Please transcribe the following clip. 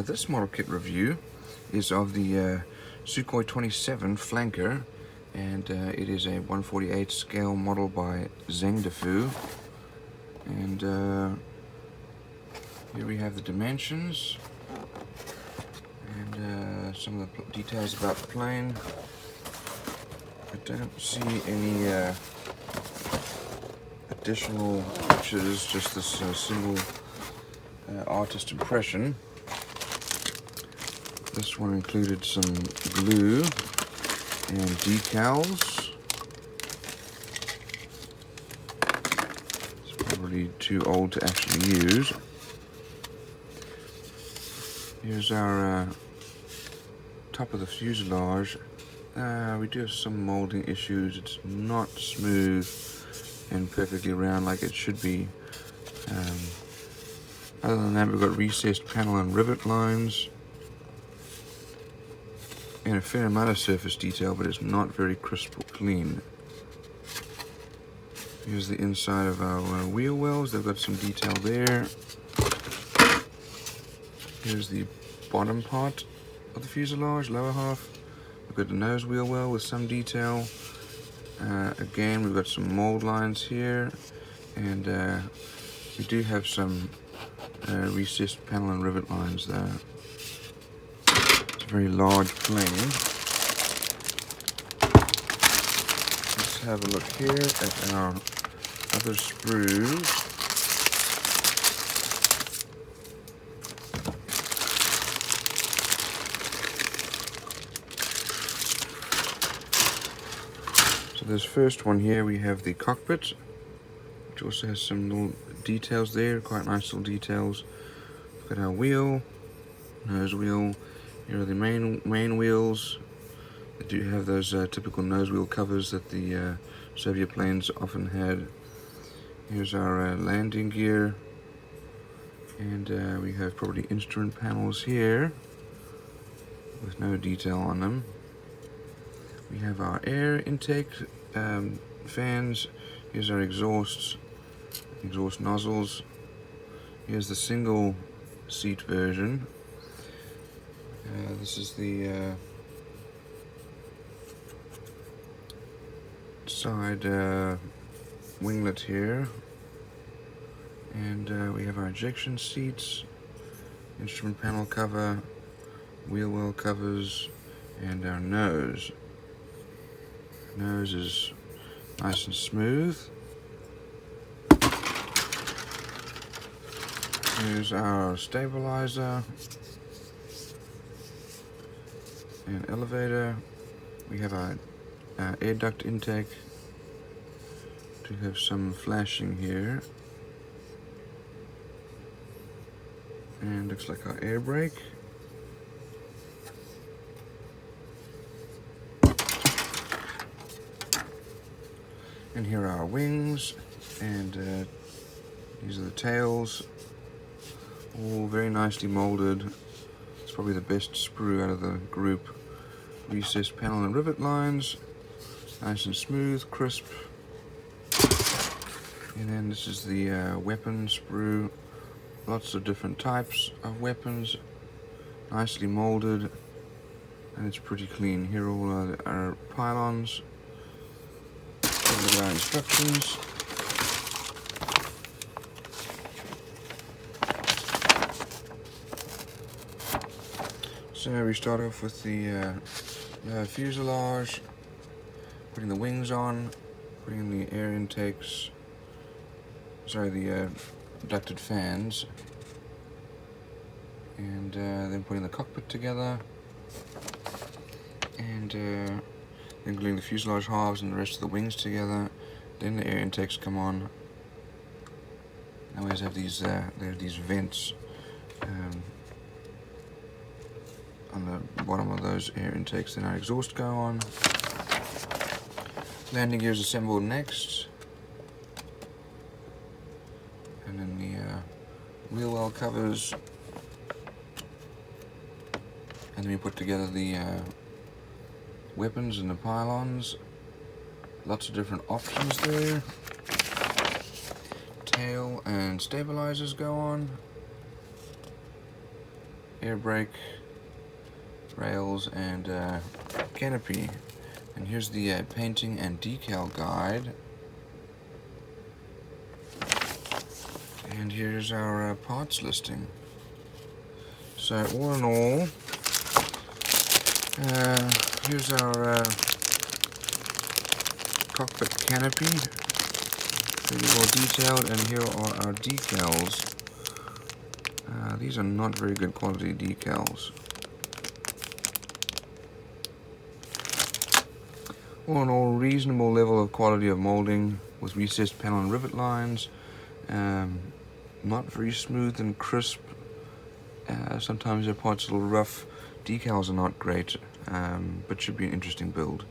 This model kit review is of the Sukhoi 27 flanker, and it is a 1/48 scale model by Zhengdefu. And here we have the dimensions and some of the details about the plane. I don't see any additional pictures, just this single artist impression. This one included some glue and decals. It's probably too old to actually use. Here's our top of the fuselage. We do have some molding issues. It's not smooth and perfectly round like it should be. Other than that, we've got recessed panel and rivet lines and a fair amount of surface detail, but it's not very crisp or clean. Here's the inside of our wheel wells. They've got some detail there. Here's the bottom part of the fuselage, lower half. We've got the nose wheel well with some detail. Again, we've got some mold lines here, and we do have some recessed panel and rivet lines there. It's a very large plane. Let's have a look here at our other sprues. So this first one here, we have the cockpit, which also has some little details there, quite nice little details. We've got our wheel, nose wheel. Here are the main wheels. They do have those typical nose wheel covers that the Soviet planes often had. Here's our landing gear, and we have probably instrument panels here with no detail on them. We have our air intake fans. Here's our exhaust nozzles. Here's the single seat version. This is the side winglet here, and we have our ejection seats, instrument panel cover, wheel well covers, and our nose. Nose is nice and smooth. Here's our stabilizer and elevator. We have our air duct intake. We have some flashing here, and looks like our air brake. And here are our wings, and these are the tails, all very nicely molded. It's probably the best sprue out of the group. Recessed panel and rivet lines, nice and smooth, crisp. And then this is the weapon sprue. Lots of different types of weapons, nicely molded, and it's pretty clean. Here all are our pylons. Look at our instructions. So we start off with the fuselage, putting the wings on, putting in the air intakes, the ducted fans, and then putting the cockpit together, and then gluing the fuselage halves and the rest of the wings together. Then the air intakes come on. I always have these vents on the bottom of those air intakes. Then our exhaust go on. Landing gears assembled next, and then the wheel well covers, and then we put together the weapons and the pylons, Lots of different options there. Tail and stabilizers go on. Air brake, rails, and canopy. And here's the painting and decal guide. And here's our parts listing. So all in all, here's our cockpit canopy, pretty well detailed, and here are our decals. These are not very good quality decals. All in all, reasonable level of quality of molding with recessed panel and rivet lines. Not very smooth and crisp. Sometimes their parts are a little rough. Decals are not great, but should be an interesting build.